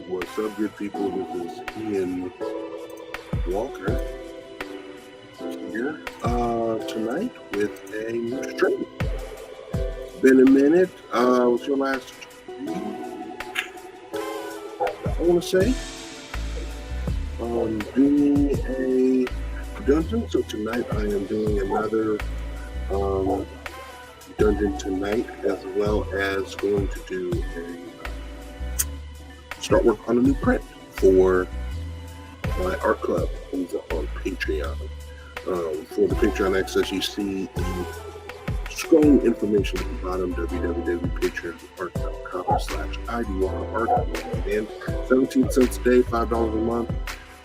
What's up, good people? This is Ian Walker here tonight with a new stream. Been a minute. What's your last week? I want to say doing a dungeon. So tonight I am doing another dungeon tonight, as well as going to do start work on a new print for my art club over on Patreon. For the Patreon access, you see the scrolling information at the bottom, www.patreon.com/IDWalkerArt. And 17 cents a day, $5 a month.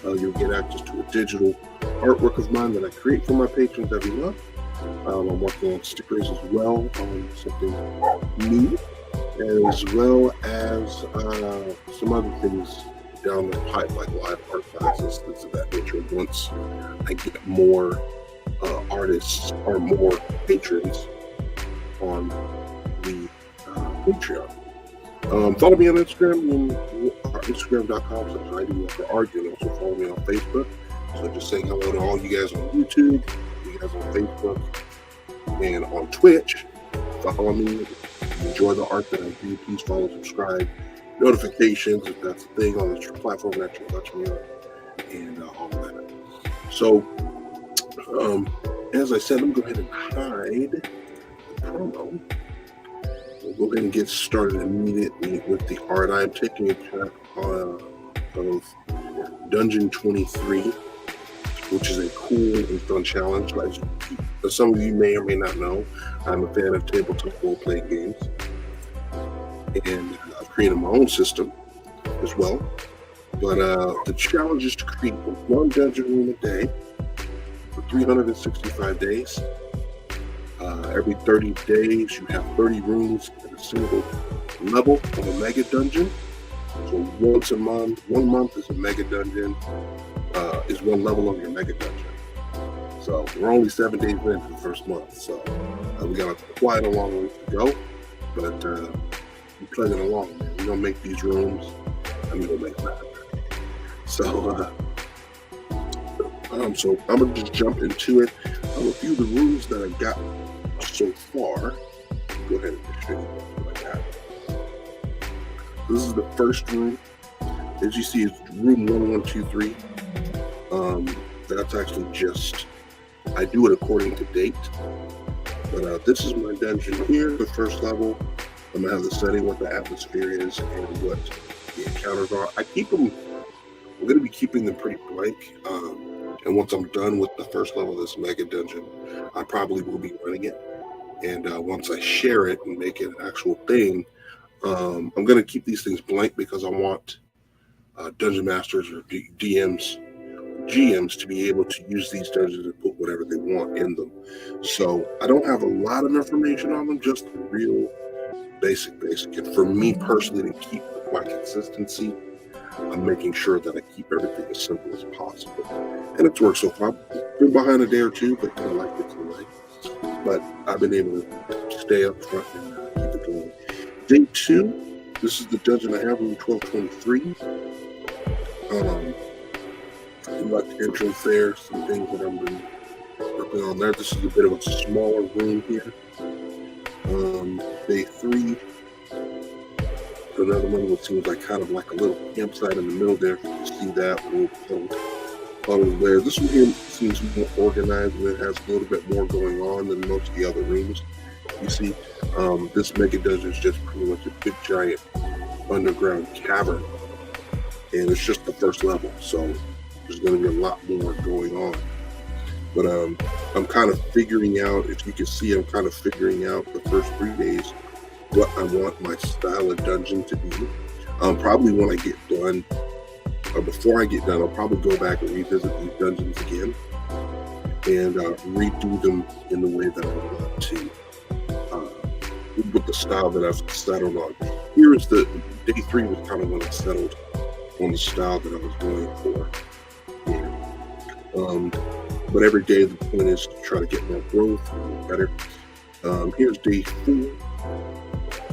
You'll get access to a digital artwork of mine that I create for my patrons every month. I'm working on stickers as well, on something new, as well as some other things down the pipe, like live art classes, things of that nature, once I get more artists or more patrons on the Patreon. Follow me on Instagram, instagram.com/IDWalkerArt. You can also follow me on Facebook. So just saying hello to all you guys on YouTube, you guys on Facebook, and on Twitch. Follow me. Enjoy the art that I do. Please follow, subscribe, notifications if that's a thing on the platform that you're watching me on, and all of that. So, as I said, I'm going to go ahead and hide the promo. We'll go ahead and get started immediately with the art. I am taking a track of Dungeon 23, which is a cool and fun challenge. As some of you may or may not know, I'm a fan of tabletop role-playing games, and I've created my own system as well. But the challenge is to create one dungeon room a day for 365 days. Every 30 days, you have 30 rooms in a single level of a mega dungeon. So once a month, 1 month is a mega dungeon, is one level of your mega dungeon. So we're only 7 days into the first month, so we got quite a long way to go, but we're plugging along, man. We're gonna make these rooms, and we're gonna make them happen. So, so I'm gonna just jump into it. A few of the rooms that I've got so far. Go ahead and show you what I got. This is the first room. As you see, it's room 1123. That's actually just, I do it according to date. But this is my dungeon here, the first level. I'm gonna have the setting, what the atmosphere is, and what the encounters are. I'm gonna be keeping them pretty blank. And once I'm done with the first level of this mega dungeon, I probably will be running it. And once I share it and make it an actual thing, I'm going to keep these things blank because I want dungeon masters or GMs to be able to use these dungeons and put whatever they want in them. So I don't have a lot of information on them, just the real basic. And for me personally, to keep my consistency, I'm making sure that I keep everything as simple as possible. And it's worked so far. I've been behind a day or two, but I like it tonight. But I've been able to stay up front and keep it going. Day 2, this is the dungeon I have, room 1223. Like the entrance there, some things that I've been working on there. This is a bit of a smaller room here. Day 3, another one that seems like kind of like a little campsite in the middle there. You can see that little puddle there. This one here seems more organized and it has a little bit more going on than most of the other rooms. You see, this mega dungeon is just pretty much a big giant underground cavern, and it's just the first level, so there's going to be a lot more going on. But I'm kind of figuring out, if you can see, I'm kind of figuring out the first 3 days what I want my style of dungeon to be. Probably when I get done, or before I get done, I'll probably go back and revisit these dungeons again and redo them in the way that I want to, with the style that I've settled on. Here is the day 3 was kind of when I settled on the style that I was going for. But every day the point is to try to get more growth, more better. Here's day 4.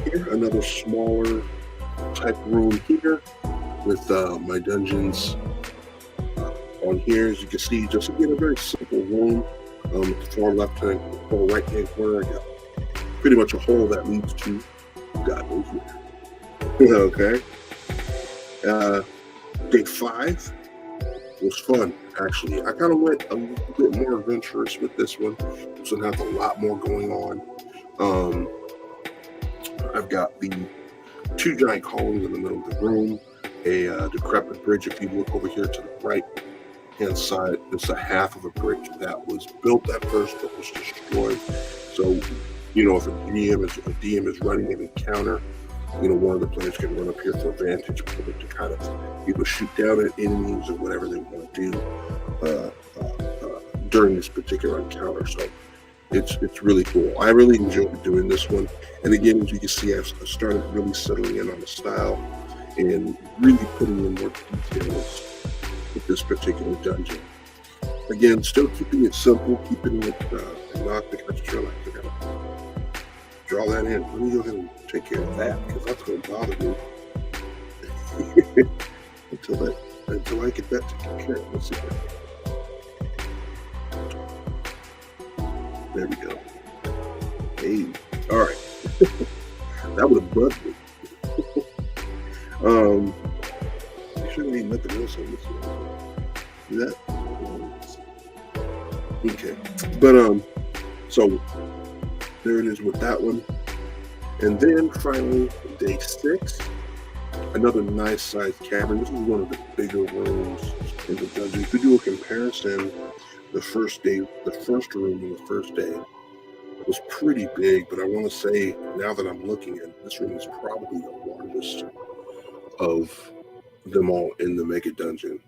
Here, another smaller type room here. with my dungeons on here. As you can see, just again, a very simple room. At the far left-hand or right-hand corner, I got pretty much a hole that leads to God knows where. Okay. Day 5 was fun, actually. I kind of went a little bit more adventurous with this one. This one has a lot more going on. I've got the 2 giant columns in the middle of the room, a decrepit bridge. If you look over here to the right-hand side, it's a half of a bridge that was built at first but was destroyed. So, you know, if a DM is running an encounter, you know, one of the players can run up here for vantage point to kind of either shoot down at enemies or whatever they want to do during this particular encounter. So it's really cool. I really enjoyed doing this one. And again, as you can see, I've started really settling in on the style and really putting in more details with this particular dungeon. Again, still keeping it simple, keeping it not the extra. I gotta draw that in. Let me go ahead and take care of that because that's going to bother me until I get that taken care of. Let's see. There we go. Hey, all right. That would have bugged me. I shouldn't need nothing else on this one. That. Okay, but so there it is with that one. And then finally, day 6, another nice sized cavern. This is one of the bigger rooms in the dungeon. To do a comparison, the first room in the first day was pretty big, but I want to say now that I'm looking at it, this room is probably the largest of them all in the mega dungeon.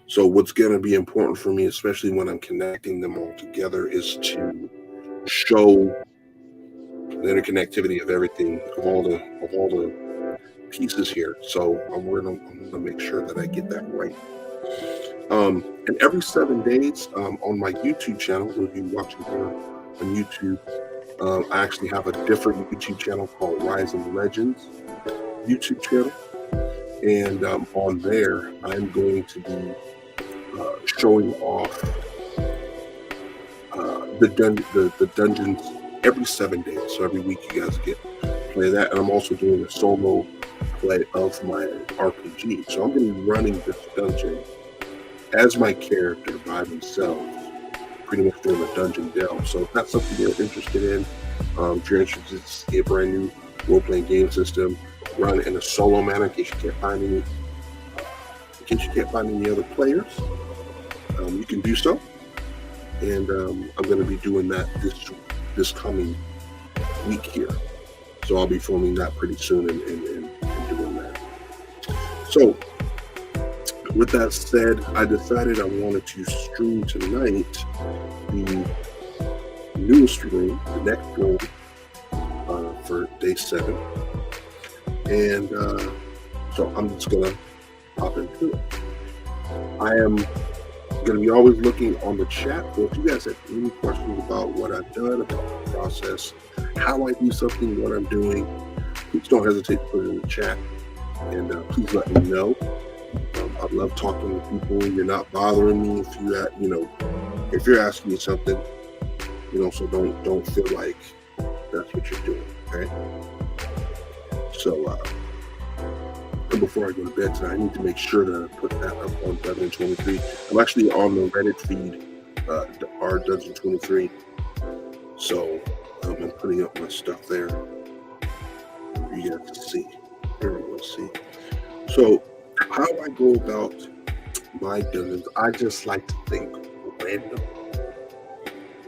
So what's going to be important for me, especially when I'm connecting them all together, is to show the interconnectivity of everything, of all the pieces here. So I'm gonna make sure that I get that right. And every 7 days on my YouTube channel, if you're watching here on YouTube, I actually have a different YouTube channel called Rising Legends YouTube channel, and on there I'm going to be showing off the dungeons every 7 days. So every week you guys get to play that, and I'm also doing a solo play of my RPG. So I'm going to be running this dungeon as my character by themselves, pretty much doing a dungeon delve. So if that's something you're interested in, if you're interested to see a brand new role-playing game system run in a solo manner, in case you can't find any other players, you can do so. And I'm going to be doing that this coming week here. So I'll be filming that pretty soon and doing that. So with that said, I decided I wanted to stream tonight the newest room, the next room for day 7. And so I'm just going to hop into it. I am going to be always looking on the chat. So if you guys have any questions about what I've done, about the process, how I do something, what I'm doing, please don't hesitate to put it in the chat, and please let me know. I love talking to people. You're not bothering me if you're asking me something, so don't feel like that's what you're doing, okay? So and before I go to bed tonight, I need to make sure that I put that up on Dungeon 23. I'm actually on the Reddit feed, our Dungeon 23. So I'm putting up my stuff there for you guys to see. Here we go, see. So how I go about my dungeons, I just like to think random.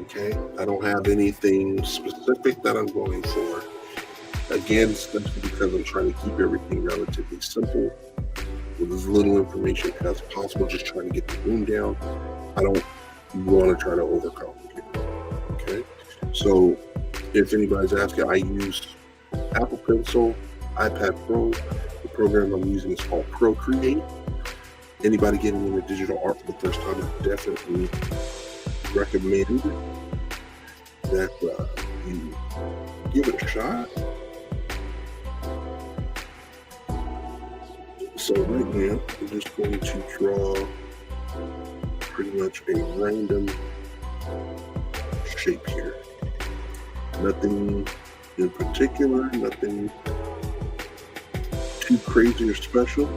Okay? I don't have anything specific that I'm going for. Again, especially because I'm trying to keep everything relatively simple with as little information as possible, just trying to get the room down. I don't want to try to overcomplicate it. Okay? So if anybody's asking, I use Apple Pencil, iPad Pro. The program I'm using is called Procreate. Anybody getting into digital art for the first time, I definitely recommend that you give it a shot. So right now, I'm just going to draw pretty much a random shape here. Nothing in particular, nothing too crazy or special.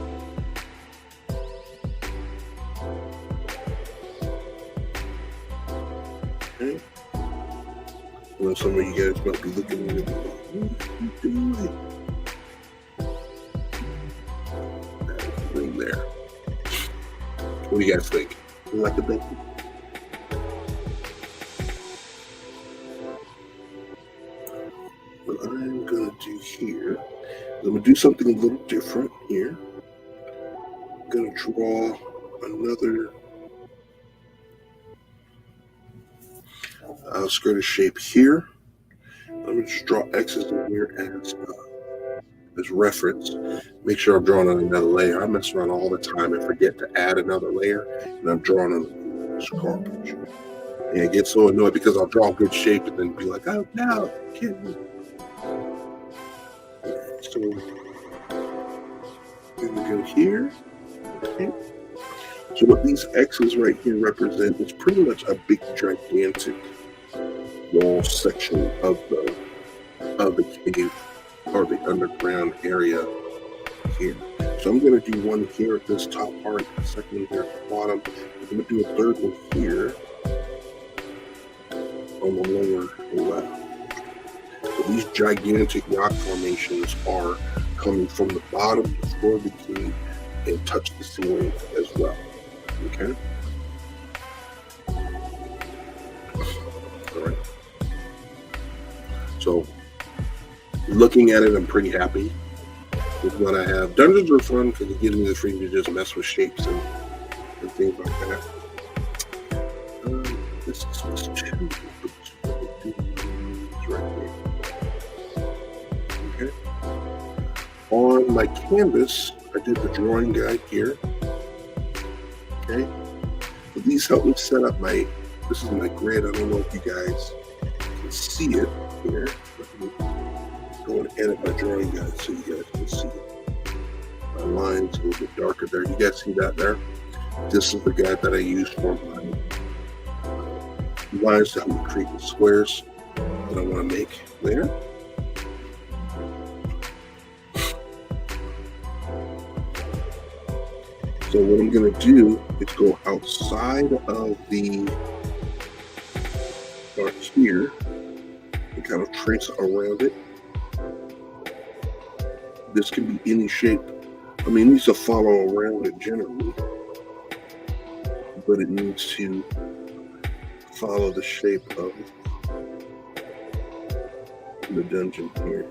Okay. Well, some of you guys might be looking at me like, what are you doing? That's the room there. What do you guys think? You like the bit? What I'm going to do here, I'm going to do something a little different here. I'm going to draw another skirt shape here. I'm going to just draw X's in here as reference. Make sure I'm drawing on another layer. I mess around all the time and forget to add another layer, and I'm drawing on this garbage. And I get so annoyed because I'll draw a good shape and then be like, oh no, kidding me. So then we go here. Okay. So what these X's right here represent is pretty much a big gigantic wall section of the cave or the underground area here. So I'm going to do one here at this top part, the second one here at the bottom. I'm going to do a third one here on the lower left. So these gigantic rock formations are coming from the bottom to the floor of the cave and touch the ceiling as well. Okay? All right. So looking at it, I'm pretty happy with what I have. Dungeons are fun because it gives me the freedom to just mess with shapes and things like that. This is supposed to be right here. Okay. On my canvas, I did the drawing guide here. Okay. So these help me set up this is my grid. I don't know if you guys can see it here. Let me go and edit my drawing guide so you guys can see it. My line's a little bit darker there. You guys see that there? This is the guide that I use for my lines to help me create the squares that I want to make there. So what I'm going to do is go outside of the part here and kind of trace around it. This can be any shape. I mean, it needs to follow around it generally, but it needs to follow the shape of the dungeon here.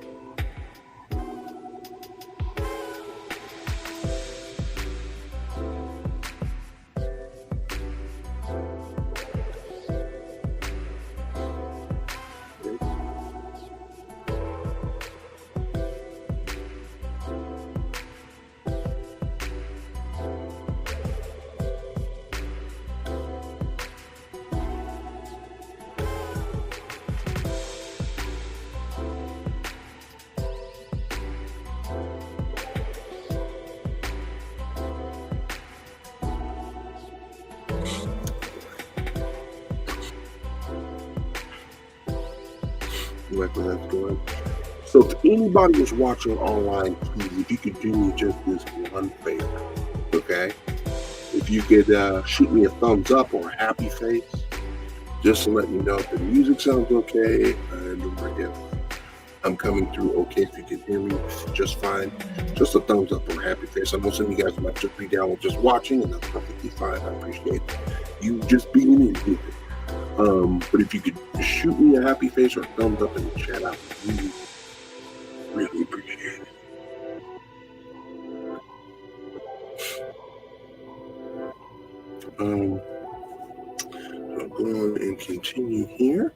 Like where that's going. So if anybody is watching online, please, if you could do me just this one favor, okay? If you could shoot me a thumbs up or a happy face, just to let me know if the music sounds okay and if I'm coming through okay, if you can hear me just fine. Just a thumbs up or a happy face. I know some of you guys might just be down with just watching, and that's perfectly fine. I appreciate you just being in here. But if you could shoot me a happy face or a thumbs up in the chat, I would really, really appreciate it. I'll go on and continue here.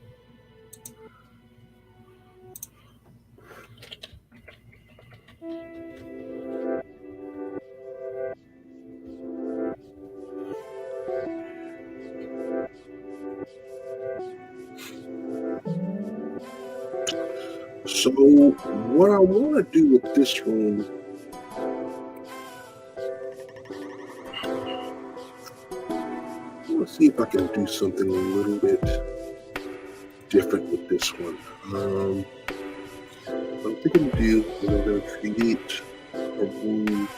So what I want to do with this room Let's see if I can do something a little bit different with this one. What I'm thinking to do is I'm going to create a room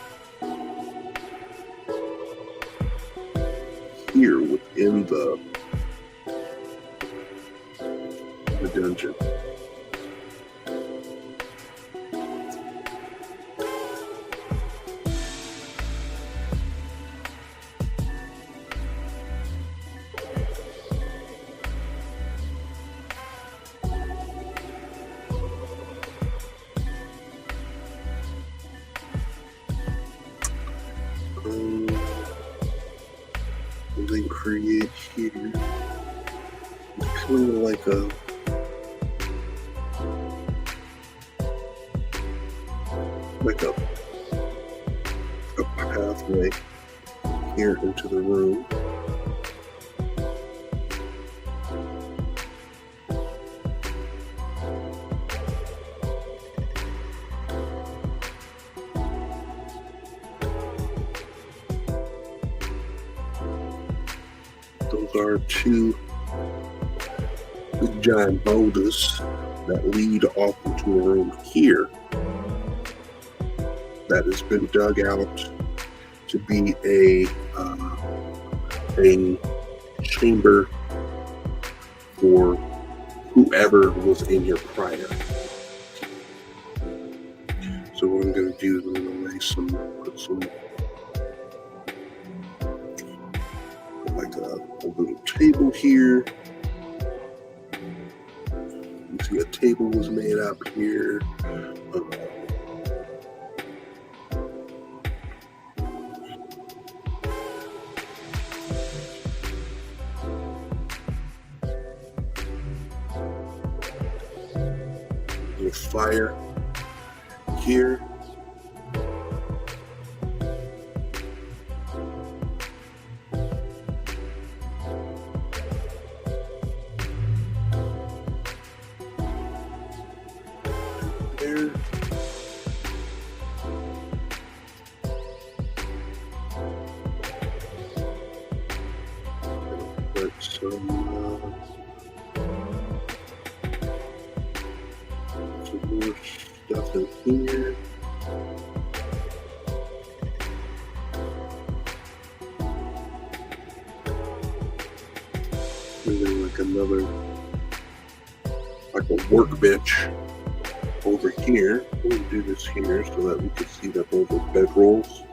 here within the dungeon. And then create here kind of like a pathway here into the room. Those are two big giant boulders that lead off into a room here that has been dug out to be a chamber for whoever was in here prior. So what I'm going to do is I'm going to put some like a little table here. You see a table was made up here. Fire here. There. Put some more stuff in here. And then like a workbench over here. We'll do this here so that we can see that those are bedrolls.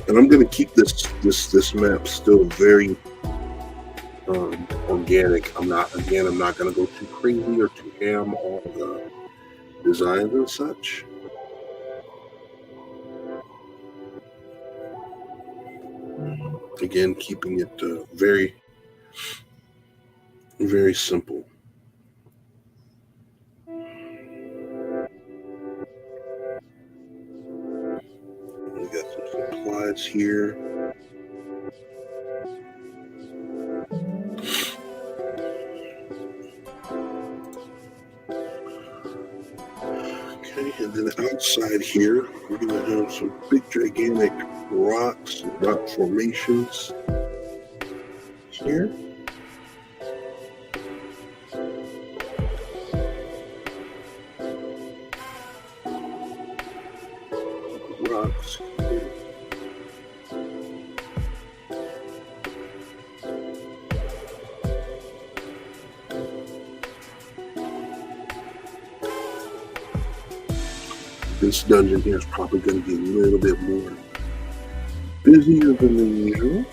And I'm going to keep this map still very organic. I'm not going to go too crazy or too ham on the designs and such. Again, keeping it very, very simple. We got some supplies here. Okay, and then outside here, we're going to have some big, gigantic rocks, rock formations here. Rocks here. This dungeon here is probably going to be a little bit more busier than usual.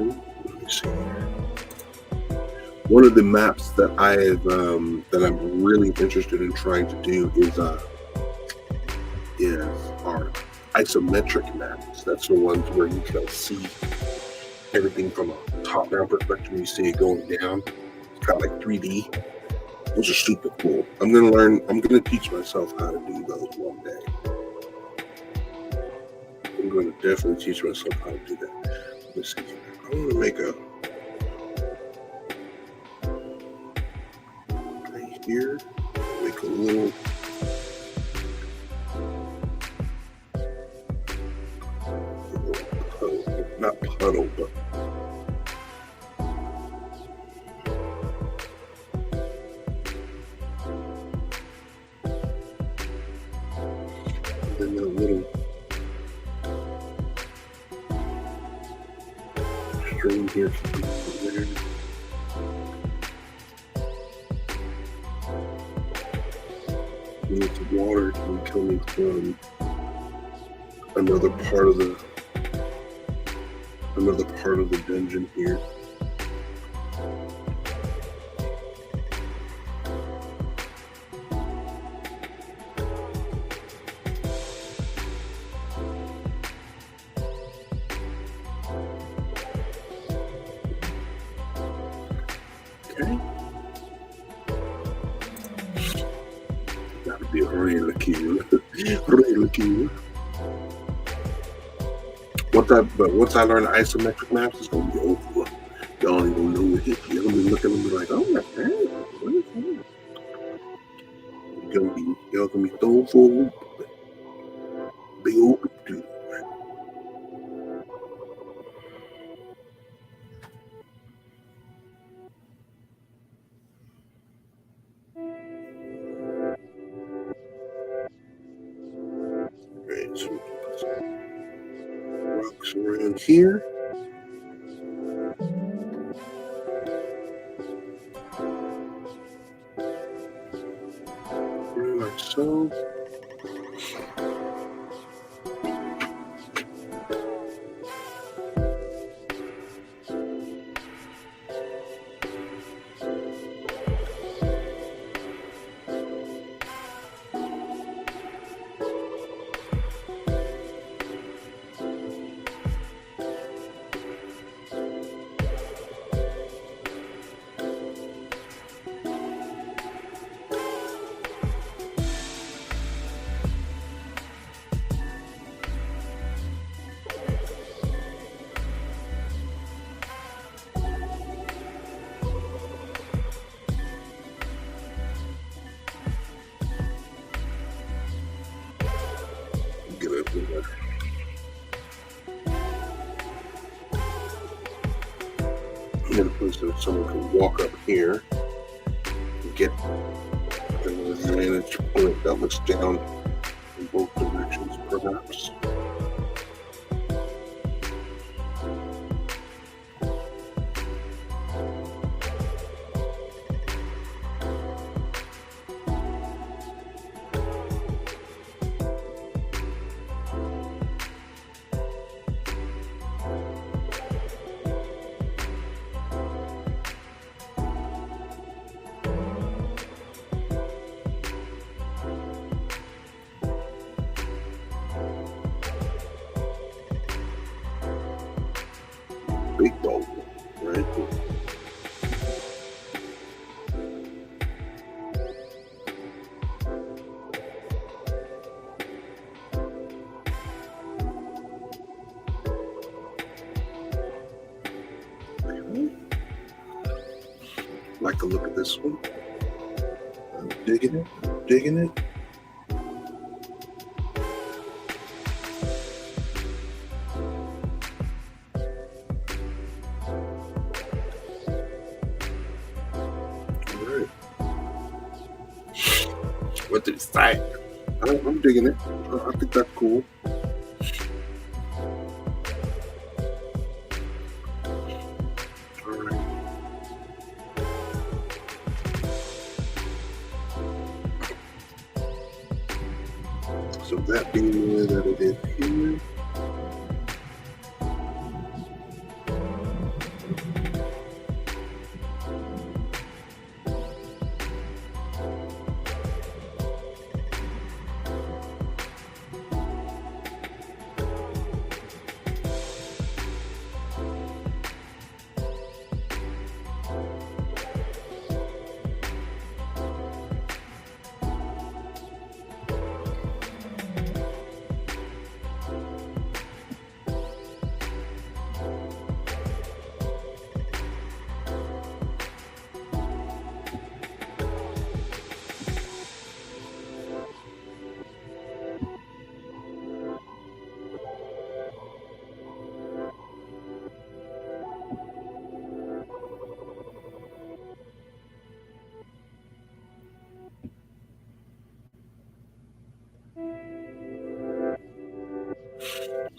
Let me see. One of the maps that I'm really interested in trying to do is our isometric maps. That's the ones where you can see everything from a top-down perspective. You see it going down. It's kind of like 3D. Those are super cool. I'm gonna teach myself how to do those one day. I'm gonna definitely teach myself how to do that. Let's see. I'm gonna make a right here. Make a little puddle. Not puddle, but and then a little stream here. And it's water coming from another part of the dungeon here. Okay. Gotta be a really cute. Really cute. Once I learn isometric maps, it's gonna be over. Y'all ain't gonna know what hit you. You're gonna be looking and be like, oh my god, what is that? Y'all gonna be thrown for a loop. Big old dude. Right, so put some rocks around here. Like so. Get up in there. I'm gonna put so someone can walk up here and get an advantage point that looks down in both directions, perhaps. Big boulder, right there. Like to look at this one. I'm digging it, digging it. What did it say? I'm digging it. I think that's cool. Alright. So that being the way that it is here.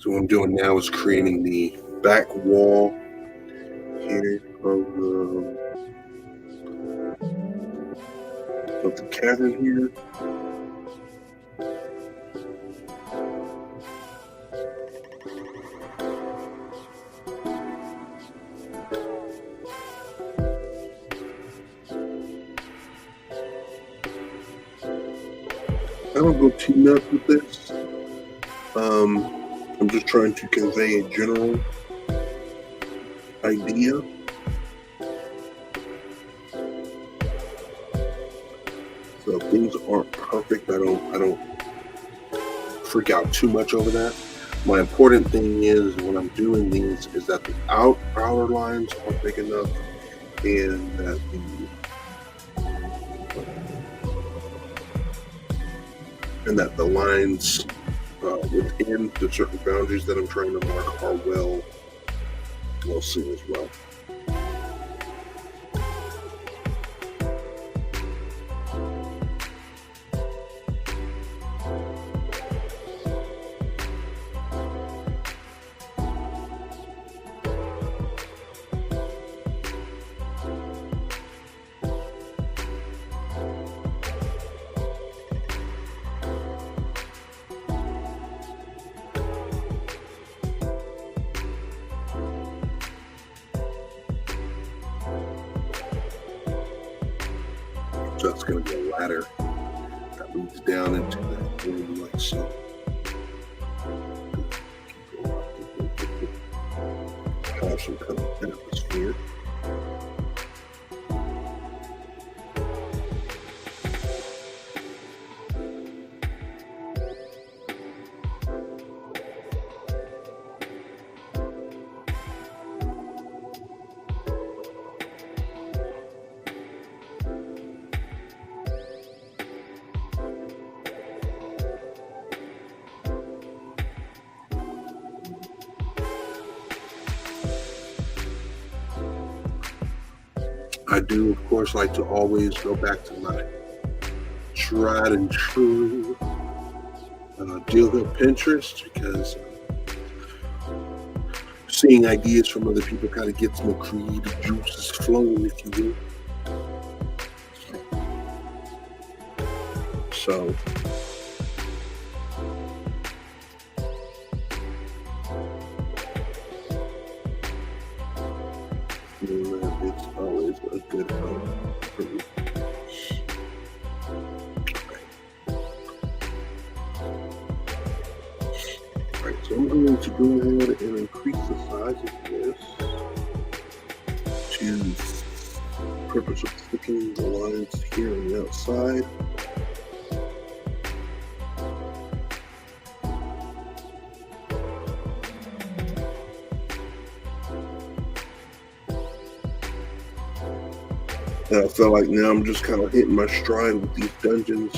So what I'm doing now is creating the back wall here of the cavern here. I don't go too nuts with this. I'm just trying to convey a general idea. So if things aren't perfect, I don't freak out too much over that. My important thing is when I'm doing these is that the outer lines are big enough and that the lines within the certain boundaries that I'm trying to mark are well seen as well. So that's going to be a ladder that leads down into that room like so. Have some kind of atmosphere. I do, of course, like to always go back to my tried and true deal with Pinterest, because seeing ideas from other people kind of gets my creative juices flowing, if you will. So it's always a good help for me. Alright, so I'm going to go ahead and increase the size of this to the purpose of sticking the lines here on the outside. And I feel like now I'm just kind of hitting my stride with these dungeons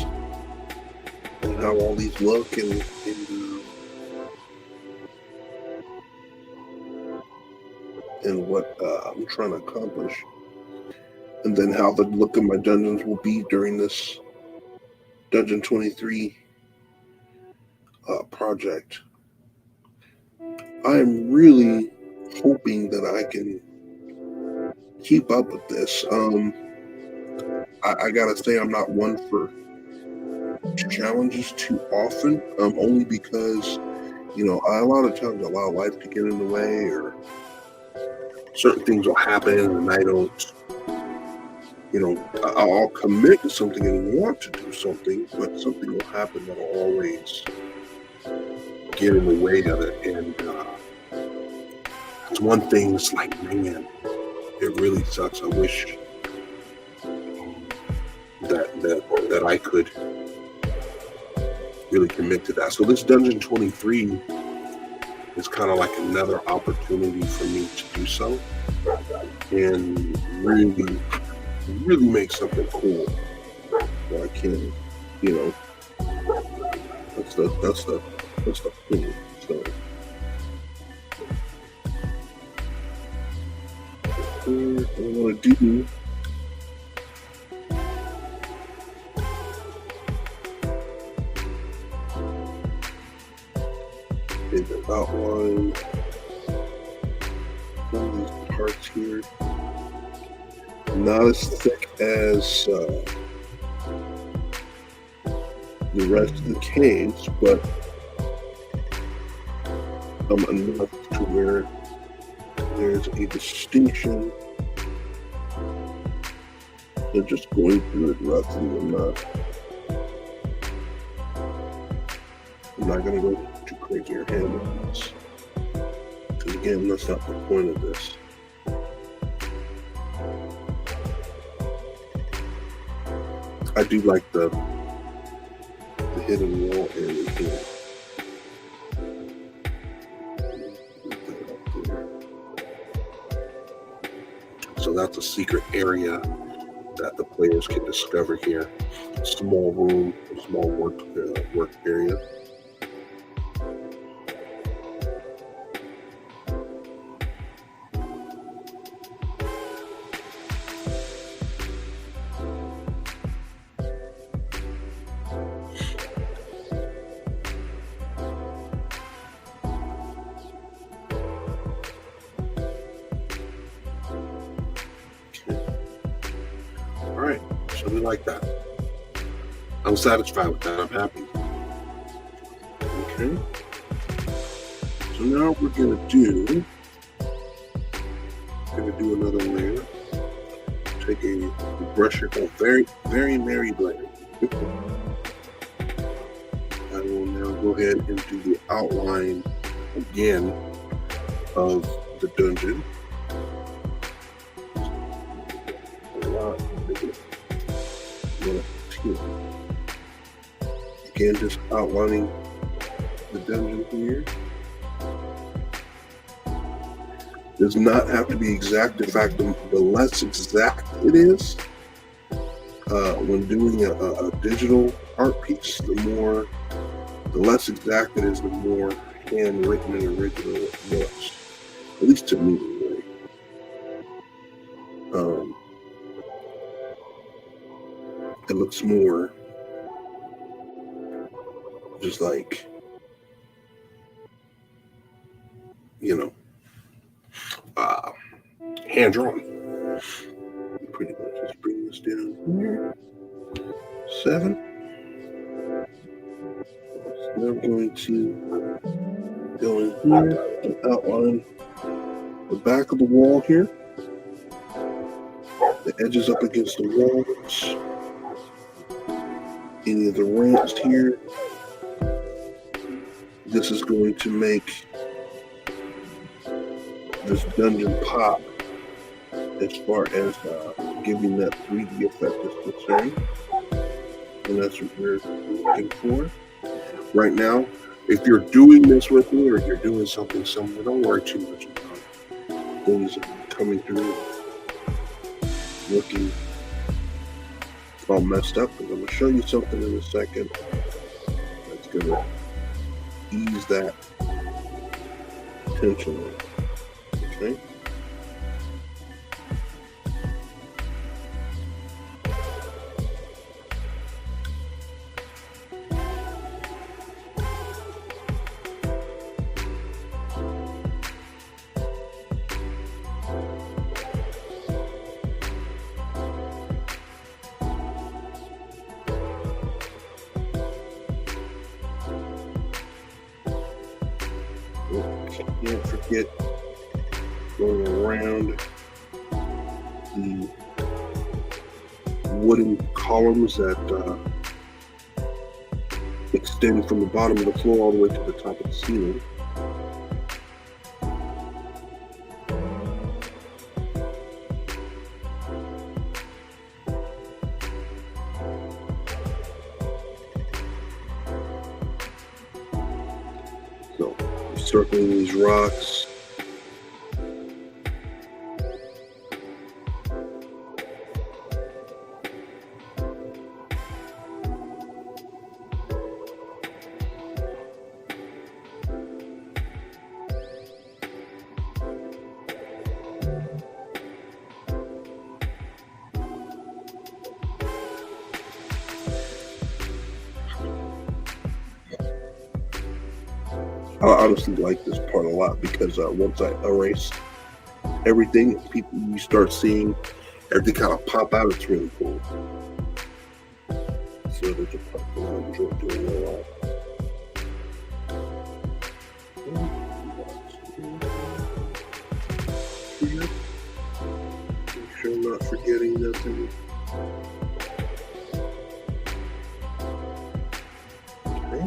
and how all these look and what I'm trying to accomplish, and then how the look of my dungeons will be during this Dungeon 23 project. I'm really hoping that I can keep up with this. I gotta say, I'm not one for challenges too often, only because, a lot of times allow life to get in the way, or certain things will happen and I don't, I'll commit to something and want to do something, but something will happen that'll always get in the way of it. And it's one thing, it's like, man, it really sucks. I wish that I could really commit to that. So this Dungeon 23 is kind of like another opportunity for me to do so and really make something cool that I can, that's the thing. So what I want to do is about some of these parts here. Not as thick as the rest of the caves, but enough to where there's a distinction. They're just going through it roughly. I'm not going to go too crazy or handle this, because again, that's not the point of this. I do like the hidden wall area here. So that's a secret area that the players can discover here. Small room, small work area. Alright, so we like that. I'm satisfied with that. I'm happy. Okay. So now we're gonna do another layer. Take a brush your whole very merry blade. I will now go ahead and do the outline again of the dungeon. Again, just outlining the dungeon here. Does not have to be exact. In fact, the less exact it is, when doing a digital art piece, the less exact it is, the more handwritten and original it looks. At least to me, anyway. It looks more just like, hand drawn. Pretty much. Let's bring this down here. 7. So now I'm going to go in here and outline the back of the wall here. The edges up against the walls. Any of the ramps here. This is going to make this dungeon pop as far as giving that 3D effect is concerned. And that's what we're looking for. Right now, if you're doing this with me or you're doing something similar, don't worry too much about things coming through looking all messed up, because I'm going to show you something in a second that's going to ease that tension. Okay? Can't forget going around the wooden columns that extend from the bottom of the floor all the way to the top of the ceiling. So, circling these rocks. I honestly like this part a lot because once I erase everything, people, you start seeing everything kind of pop out. It's really cool. So there's a part that I enjoy doing a lot. Here. Make sure I'm not forgetting nothing. Okay.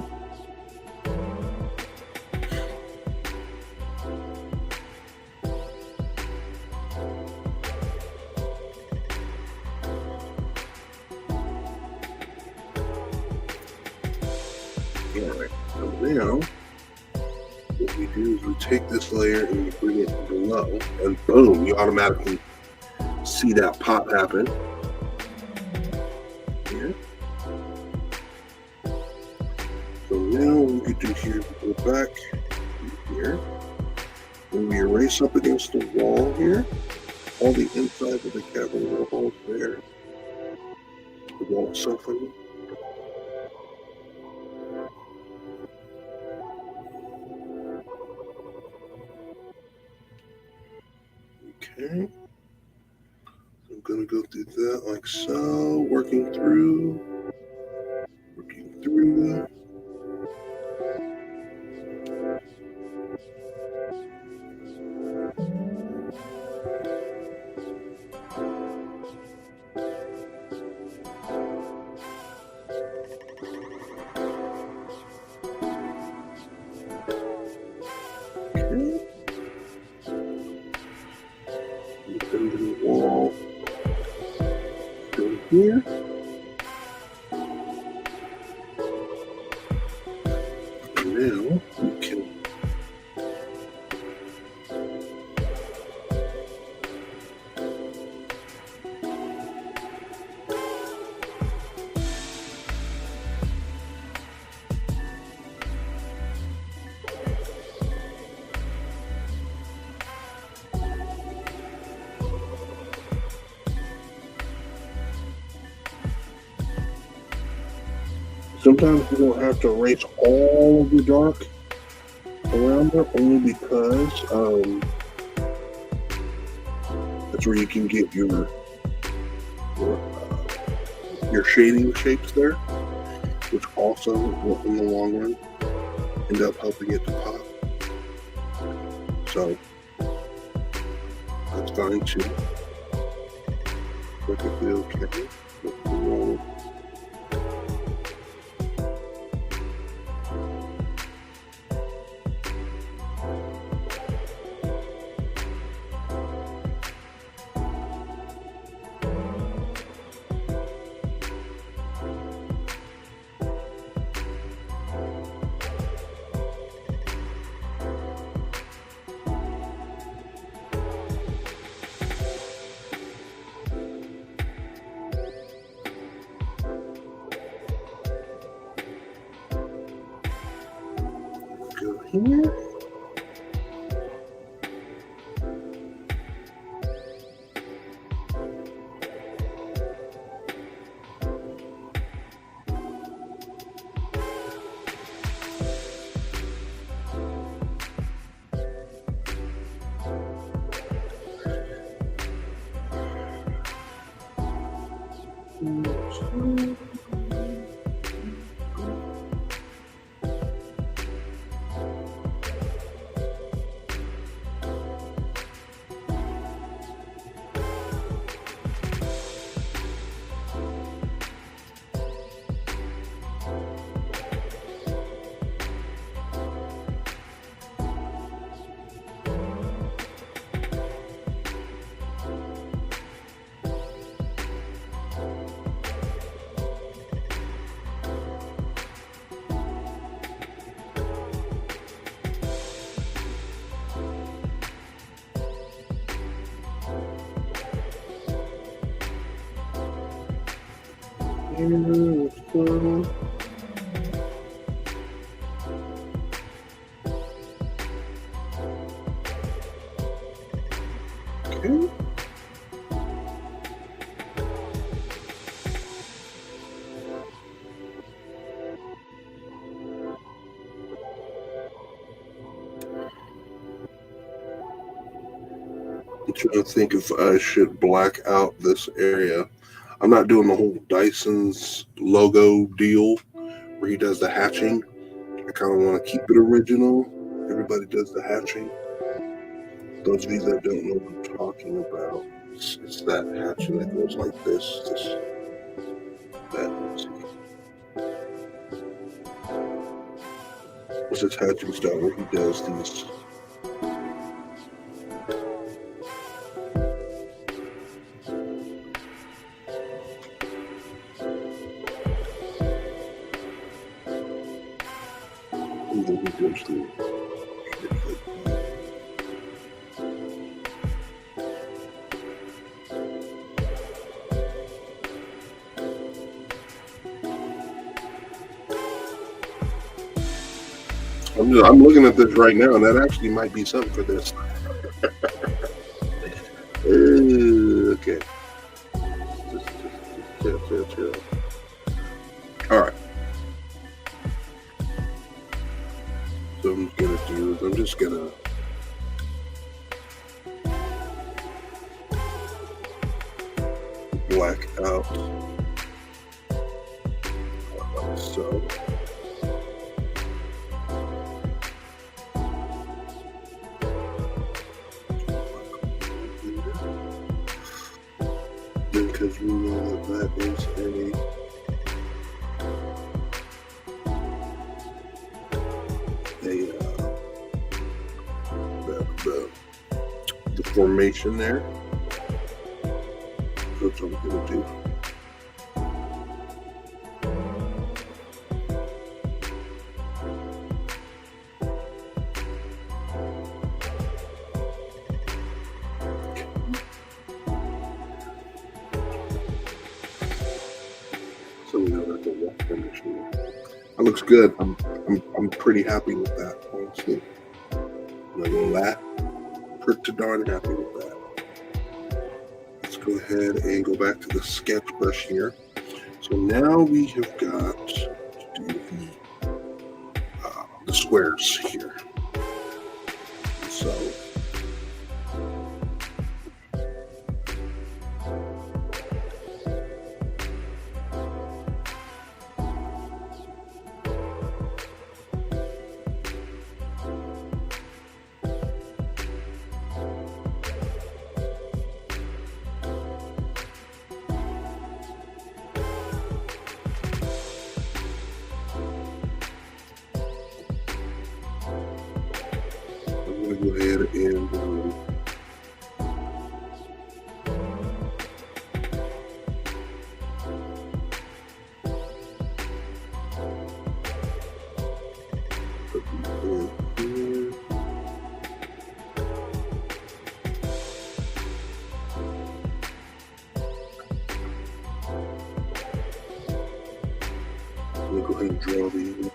Alright, so now what we do is we take this layer and we bring it below, and boom, you automatically see that pop happen here. So now what we could do here, we go back here, and we erase up against the wall here, all the inside of the cavern walls there, the wall itself, I mean. Okay, I'm going to go through that like so, working through. Okay. Bend the wall. Go here. Now we can sometimes you don't have to erase all of the dark around it, only because that's where you can get your shading shapes there, which also will, in the long run, end up helping it to pop. So that's fine too. Perfectly okay. Go here. Okay. I'm trying to think if I should black out this area. I'm not doing the whole Dyson's logo deal where he does the hatching. I kind of want to keep it original. Everybody does the hatching. Those of you that don't know what I'm talking about, it's that hatching that goes like this. That. Let's see. What's his hatching style where he does these? I'm looking at this right now, and that actually might be something for this. Okay. Just chill. All right. So I'm just gonna black out like so. Because we know that is the formation there. That's what I'm gonna do. So we know that the wall formation. That looks good. I'm pretty happy with that, honestly. Pretty darn happy with that. Let's go ahead and go back to the sketch brush here. So now we have got to do the squares here. So go ahead and put these in here. We'll go ahead and draw these.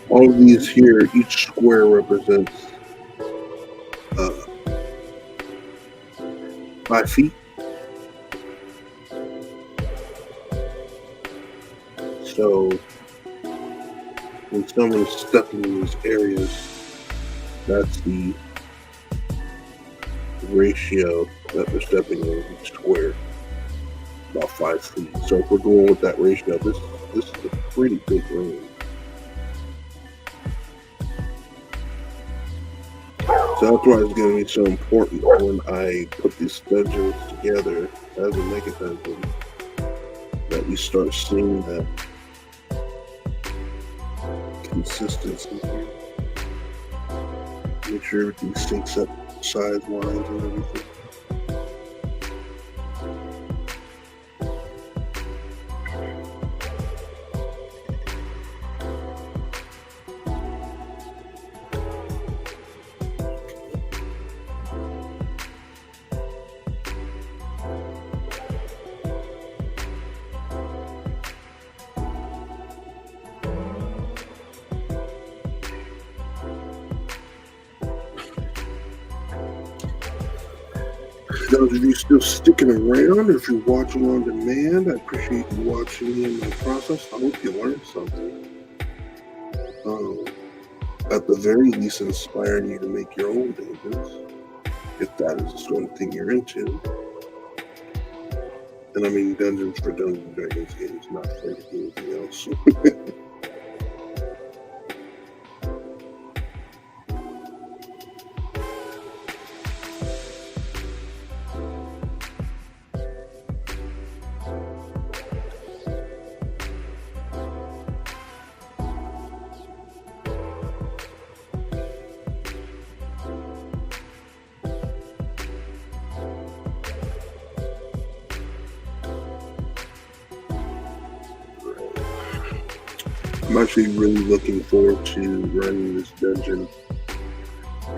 All of these here, each square represents 5 feet. So when someone is stepping in these areas, that's the ratio that they're stepping in each square, about 5 feet. So if we're going with that ratio, this is a pretty big room. So That's why it's going to be so important when I put these dungeons together as a mega dungeon that we start seeing that consistency here. Make sure everything syncs up size lines and everything. Those of you still sticking around, if you're watching on demand, I appreciate you watching me in my process. I hope you learned something. At the very least, inspiring you to make your own dungeons, if that is the sort of thing you're into. And I mean Dungeons for Dungeons & Dragons games, not for anything else. I'm actually really looking forward to running this dungeon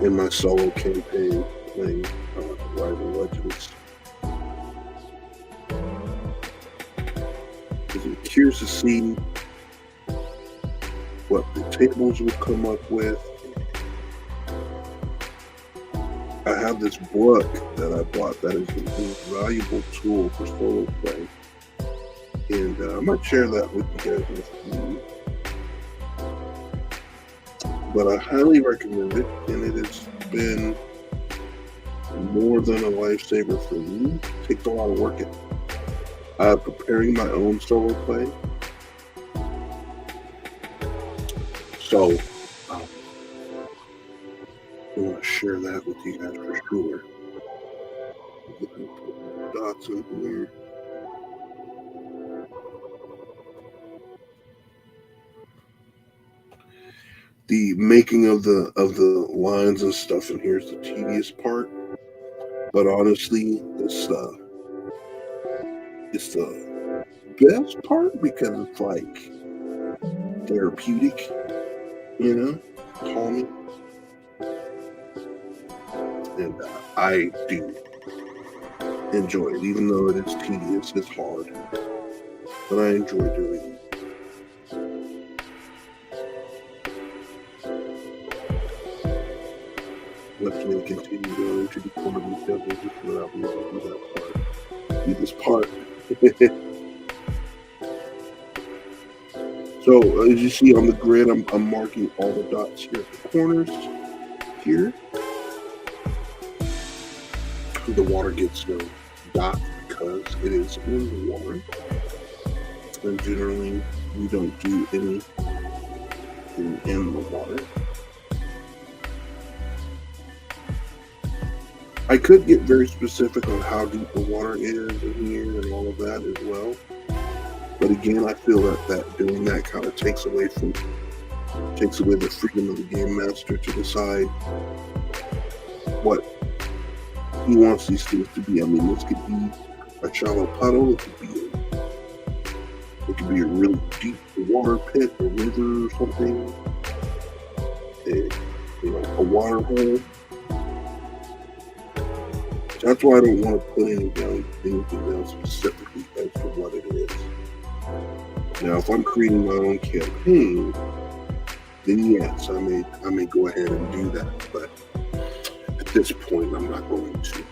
in my solo campaign, playing Rising Legends. I'm curious to see what the tables will come up with. I have this book that I bought that is a valuable tool for solo play, and I might share that with you guys with you. But I highly recommend it, and it has been more than a lifesaver for me. It takes a lot of work at preparing my own solo play. So I want to share that with you guys for sure. Put dots in here. The making of the lines and stuff in here is the tedious part, but honestly, it's the best part because it's like therapeutic, you know, calming, and I do enjoy it, even though it is tedious. It's hard, but I enjoy doing it. Definitely continue going to the corner of the devil just without me to do that part. Do this part. So as you see on the grid, I'm marking all the dots here at the corners here. The water gets no dot because it is in the water. And generally we don't do anything in the water. I could get very specific on how deep the water is in here and all of that as well. But again, I feel that doing that kind of takes away the freedom of the game master to decide what he wants these things to be. I mean, this could be a shallow puddle, it could be a really deep water pit, a river or something, a water hole. That's why I don't want to put anything down specifically as to what it is. Now, if I'm creating my own campaign, then yes, I may go ahead and do that. But at this point, I'm not going to.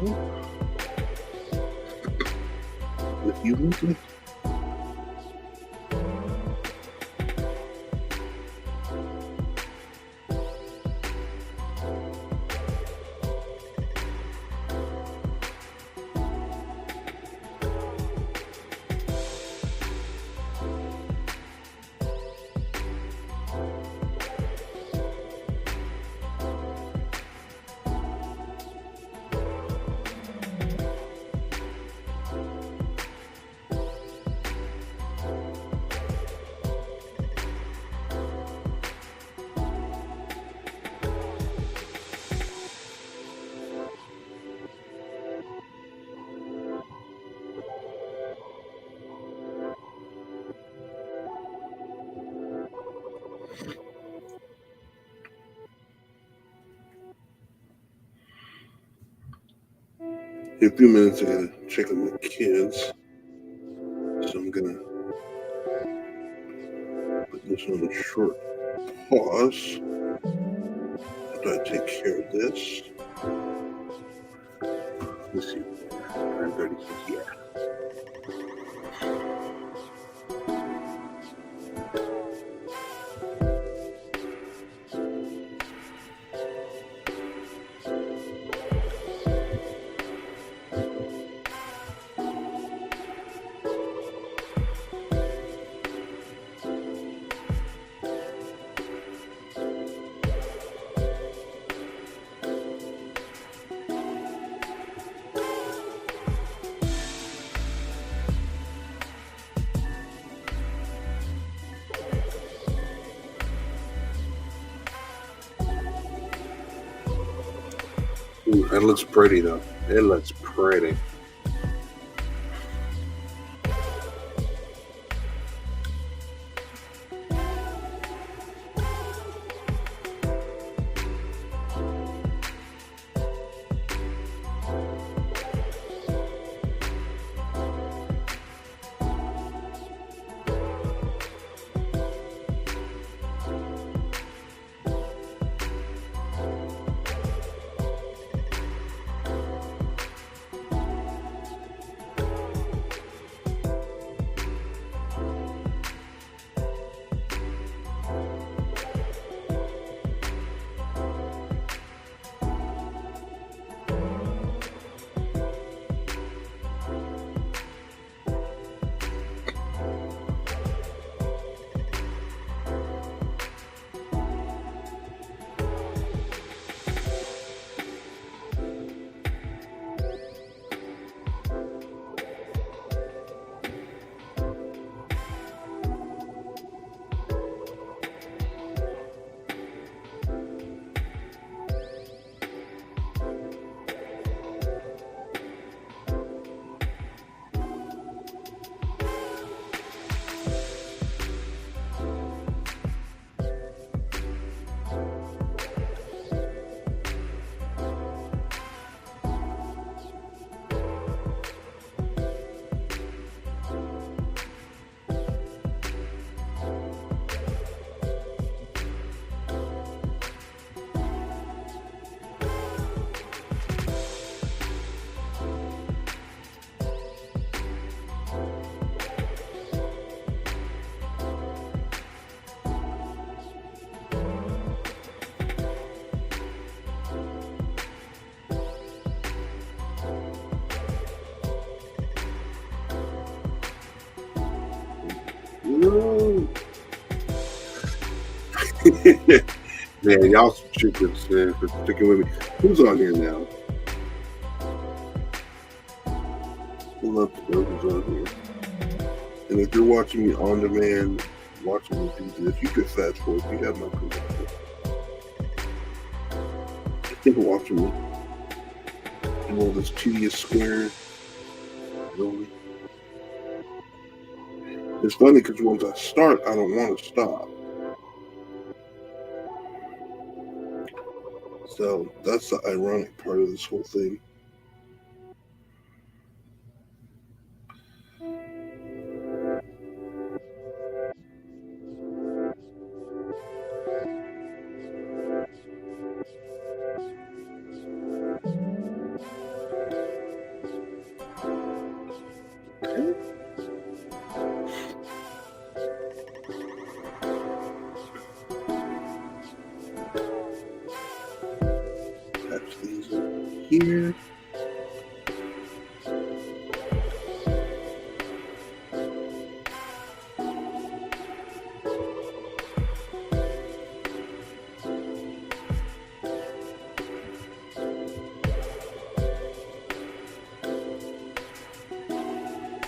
With you, Lindsay? In a few minutes, I gotta check on my kids. So I'm gonna put this on a short pause after I take care of this. Let's see. 9:36. Yeah. Ooh, that looks pretty though. It looks pretty. No. Man, y'all some chickens, man, for sticking with me. Who's on here now? I love to know who's on here. And if you're watching me on demand, watching me do this, you can fast forward. You have my permission. Keep watching me. Do all this tedious square. Really. It's funny because once I start, I don't want to stop. So that's the ironic part of this whole thing. here.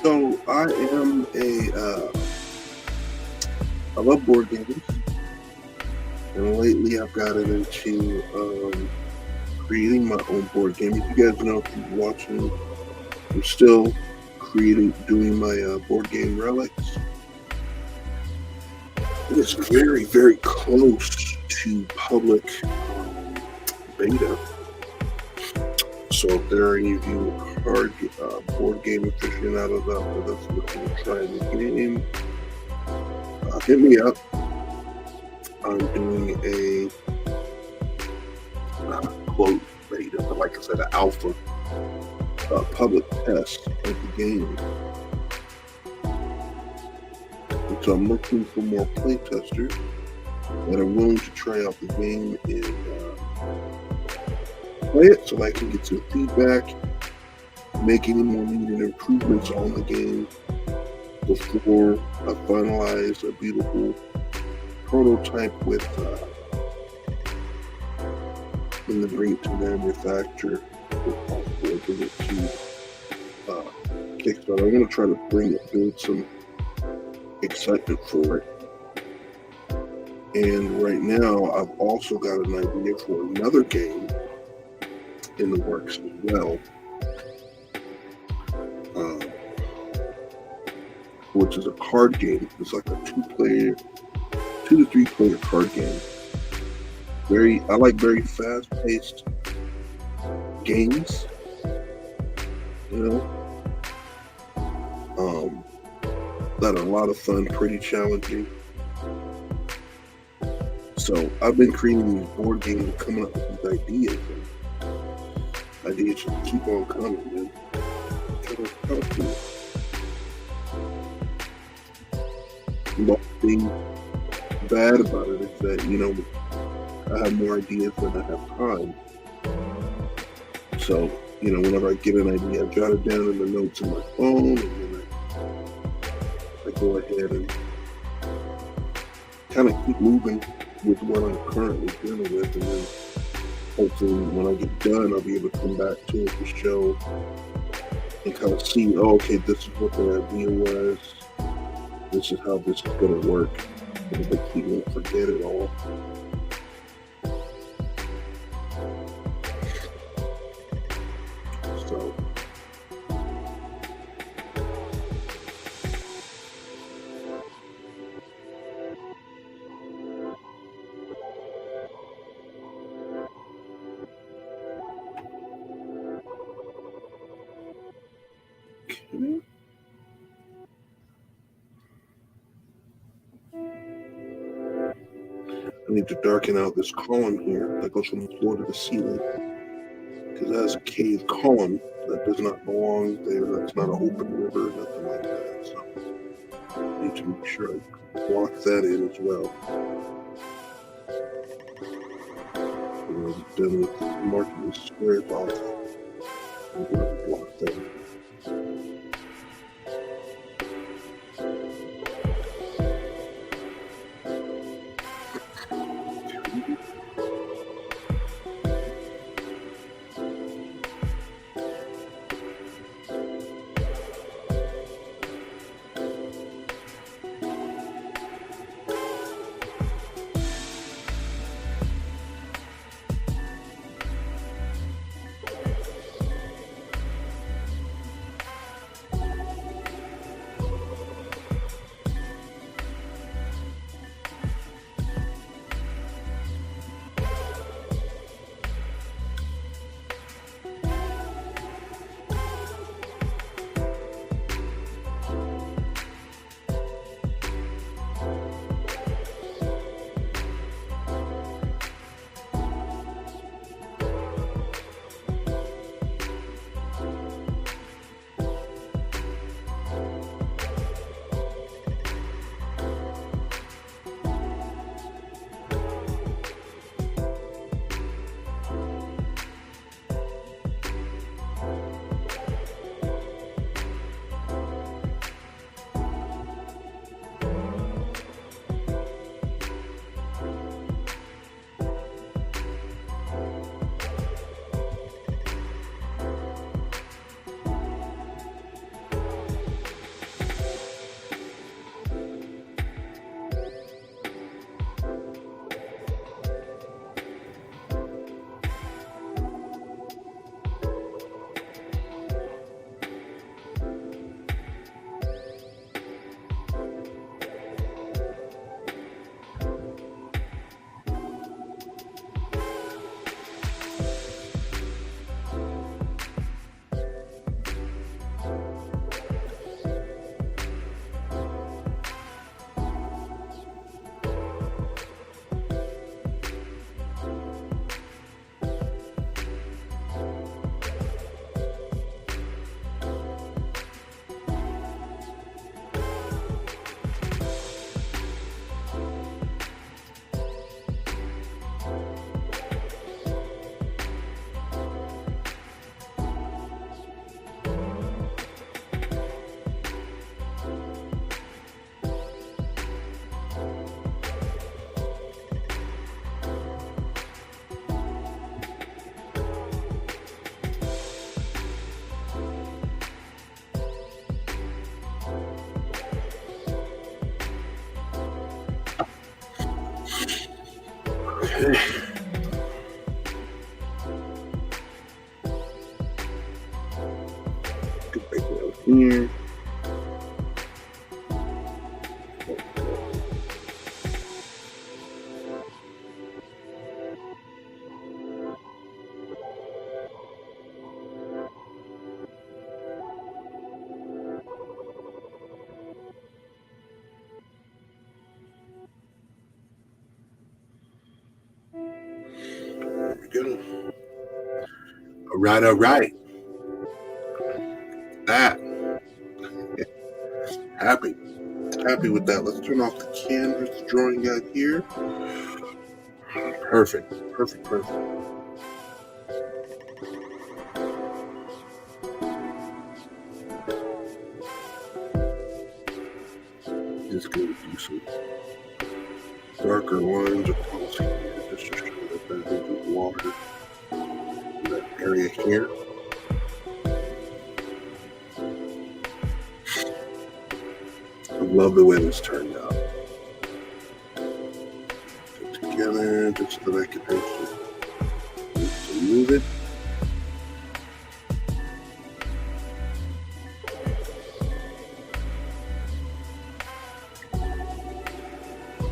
So I love board games, and lately I've gotten into creating my own board game. If you guys know, if you're watching, I'm still doing my board game relics. It is very, very close to public beta. So if there are any of you board game aficionados out there that's looking to try the game, hit me up. I'm doing a closed beta, but like I said, an alpha public test of the game. And so I'm looking for more playtesters that are willing to try out the game and play it so I can get some feedback, make any more needed improvements on the game before I finalize a beautiful prototype with and then bring it to manufacture if possible, bring it to Kickstarter. I'm going to try to build some excitement for it. And right now I've also got an idea for another game in the works as well, which is a card game. It's like a 2 to 3 player card game. I like very fast-paced games, that are a lot of fun, pretty challenging. So I've been creating these board games and coming up with these ideas. And ideas just keep on coming, man. Kind of cool. The thing bad about it is that, I have more ideas than I have time. So, whenever I get an idea, I jot it down in the notes in my phone, and then I go ahead and kind of keep moving with what I'm currently dealing with, and then hopefully when I get done, I'll be able to come back to it to show and kind of see, okay, this is what the idea was. This is how this is going to work. And hopefully you won't forget it all. So, okay. I need to darken out this column here that goes from the floor to the ceiling, because that is a cave column that does not belong there. That's not an open river, nothing like that. So I need to make sure I block that in as well. And when I'm done with marking the squares off, I'm going to block that in. here. There we go. All right. That. Happy with that. Let's turn off the canvas drawing out here. Perfect. Just going to do some darker lines across here just to show that that isn't water in that area here. I love the way this turned out. Put it together just so that I can actually move it.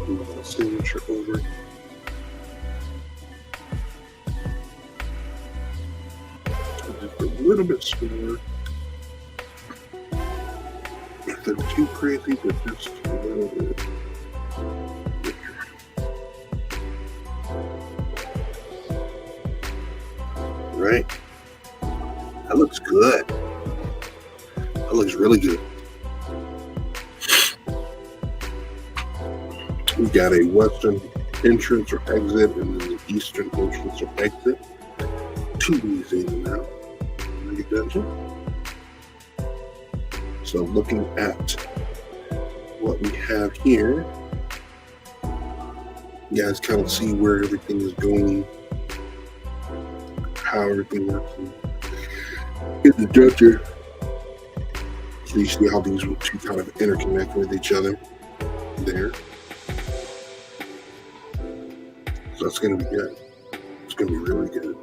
Move the signature over. Just a little bit smaller. Nothing too crazy, but just a little bit. Right? That looks good. That looks really good. We've got a western entrance or exit and then an eastern entrance or exit to the museum now. So looking at what we have here, you guys kind of see where everything is going, how everything works in the structure. So you see how these two kind of interconnect with each other there. So that's going to be good. It's going to be really good.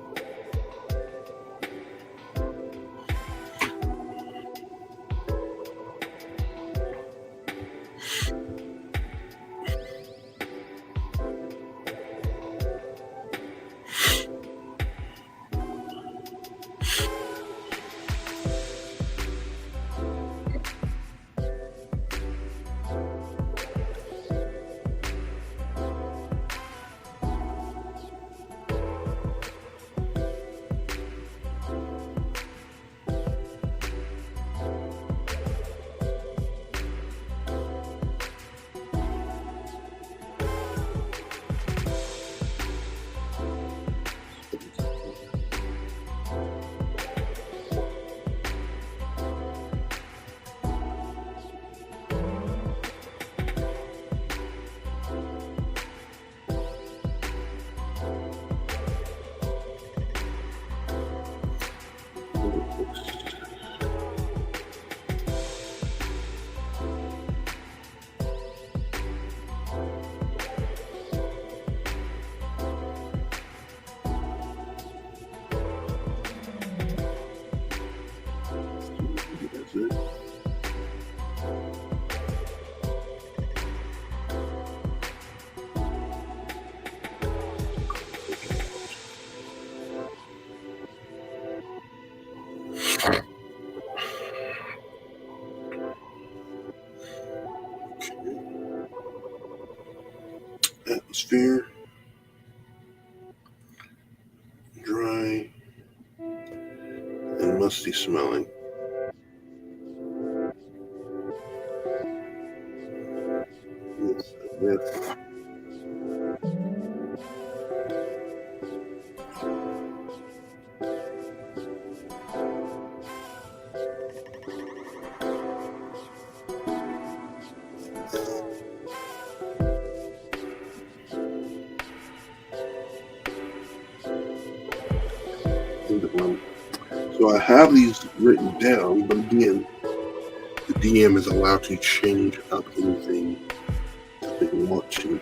Atmosphere, dry, and musty smelling. Yes. So I have these written down, but again, the DM is allowed to change up anything that they want to.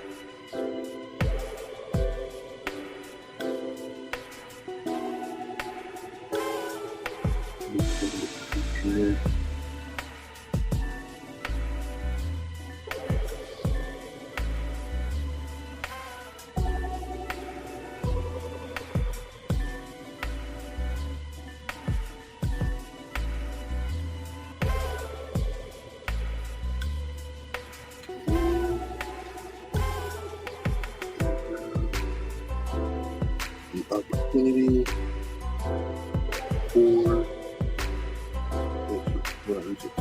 Kennedy, 4. Where is it?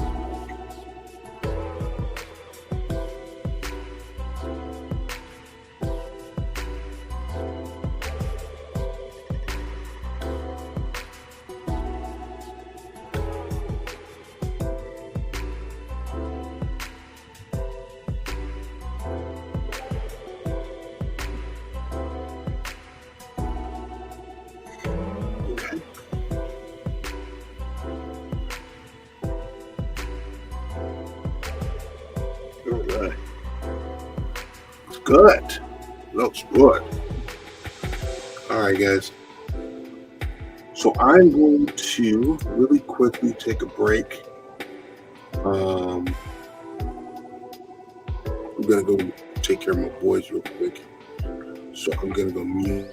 Alright. It's good. Looks good. Alright, guys. So I'm going to really quickly take a break. I'm gonna go take care of my boys real quick. So I'm gonna go mute.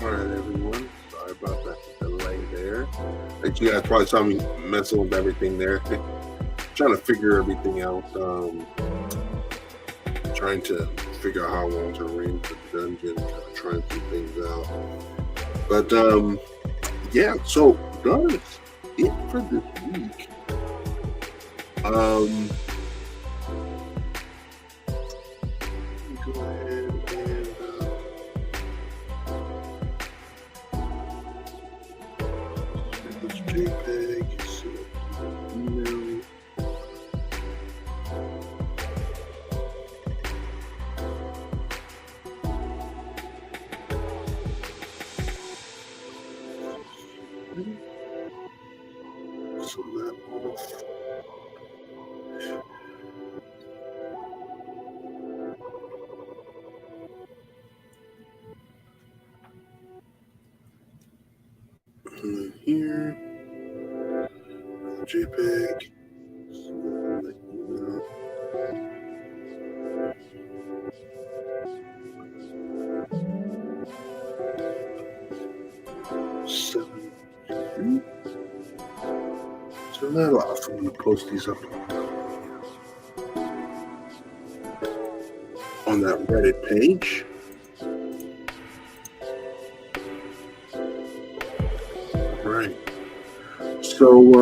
Alright, everyone. Sorry about that delay there. Like you guys probably saw me messing with everything there. Trying to figure everything out. Trying to figure out how I want to arrange the dungeon, kind of trying some things out. But yeah, so that is it for this week. Let me go ahead and get this JPEG, select email. So that off. And then here, JPEG. Select the email. Turn that off when we post these up on that Reddit page. Right. So,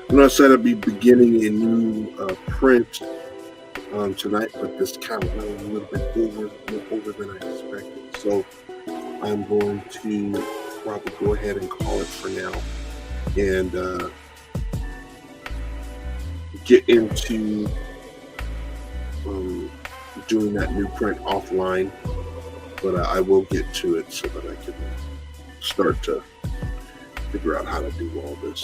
I'm not said I'd be beginning a new print tonight, but this kind of went a little bit over than I expected. So, I'm going to probably go ahead and call it for now and get into doing that new print offline, but I will get to it so that I can start to figure out how to do all this.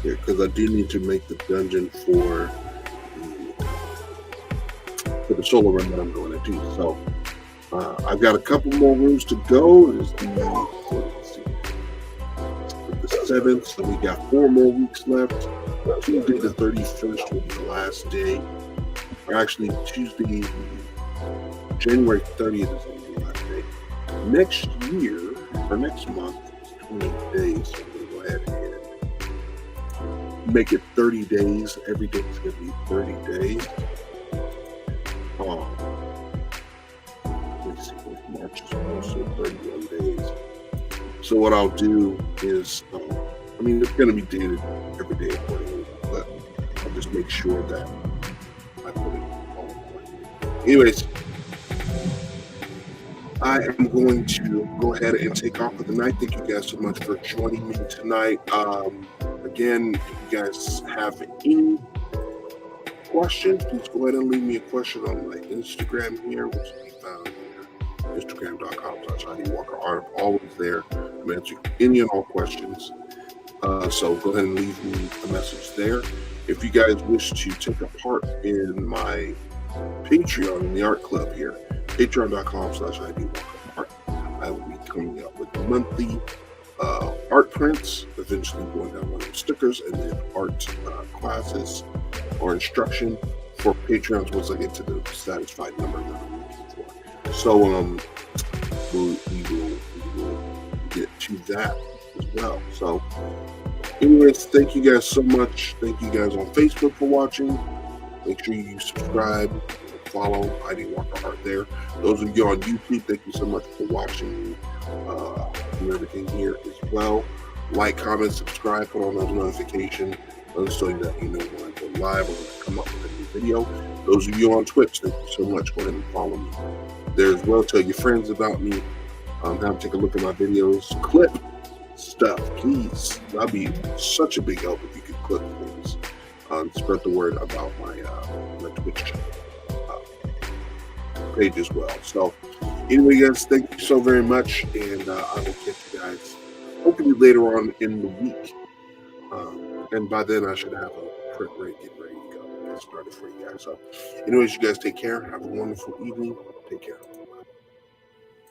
Yeah, because I do need to make the dungeon for the solo run that I'm going to do. So I've got a couple more rooms to go. It's the 7th, so we got 4 more weeks left. Tuesday the 31st will be the last day. Or actually, Tuesday, January 30th is going to be the last day. Next year, or next month, is 28 days. So I'm going to go ahead and make it 30 days. Every day is going to be 30 days. Let's see, March is also 31 days. So what I'll do is, it's going to be dated every day accordingly, but I'll just make sure that I put it all accordingly. Anyways, I am going to go ahead and take off for the night. Thank you guys so much for joining me tonight. Again, if you guys have any questions, please go ahead and leave me a question on my Instagram here, which can be found here, instagram.com/IDWalker. I'm always there. I'm answering any and all questions. So go ahead and leave me a message there. If you guys wish to take a part in my Patreon in the art club here, patreon.com/IDWalker. I will be coming up with monthly art prints, eventually going down one of the stickers, and then art classes or instruction for Patreons once I get to the satisfied number that I'm looking for. So we will get to that as well. So anyways, thank you guys so much. Thank you guys on Facebook for watching. Make sure you subscribe, follow ID Walker Art there. Those of you on YouTube, thank you so much for watching and everything here as well. Like, comment, subscribe, put on those notifications so that you know when I go live or when I come up with a new video. Those of you on Twitch, thank you so much. Go ahead and follow me there as well. Tell your friends about me. Have them take a look at my videos. Clip stuff, please. That'd be such a big help if you could clip things. Spread the word about my Twitch page as well. So anyway, guys, thank you so very much, and I will catch you guys hopefully later on in the week. And by then I should have a print ready, get ready to go, get started for you guys. So anyways, you guys take care. Have a wonderful evening. Take care.